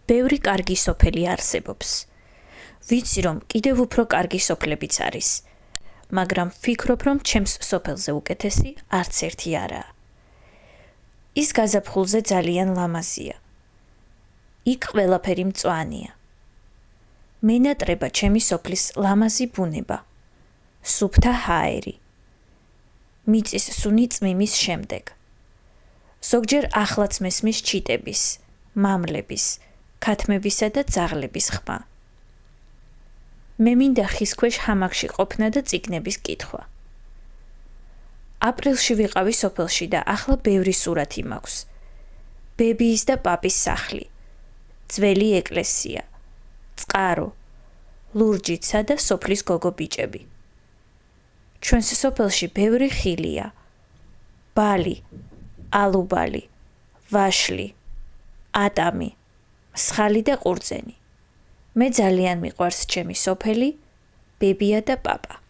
ბევრი კარგი სოფელი არსებობს. ვიცი, რომ კიდევ უფრო კარგი სოფლებიც არის, მაგრამ ვფიქრობ, რომ ჩემს სოფელზე უკეთესი არც ერთი არაა. ის გაზაფხულზე ძალიან ლამაზია. იქ ყველაფერი მწვანეა. მენატრება ჩემი სოფლის ლამაზი ბუნება, სუფთა ჰაერი. მიწის სუნი წმიმის შემდეგ. ზოგჯერ ახლაც მესმის ჩიტების, მამლების, ქათმებისა და ძაღლების ხმა. მე მინდა ხის ქვეშ ჰამაკში ყოფნა და წიგნების კითხვა. აპრილში ვიყავი სოფელში და ახლა ბევრი სურათი მაქვს. ბებიის და პაპის სახლი, ძველი ეკლესია, წყარო, ლურჯიცა და სოფლის გოგო ბიჭები. ჩვენს სოფელში ბევრი ხილია, ბალი, ალუბალი, ვაშლი, ატამი, მსხალი და ყურძენი. მე ძალიან მიყვარს ჩემი სოფელი, ბებია და პაპა.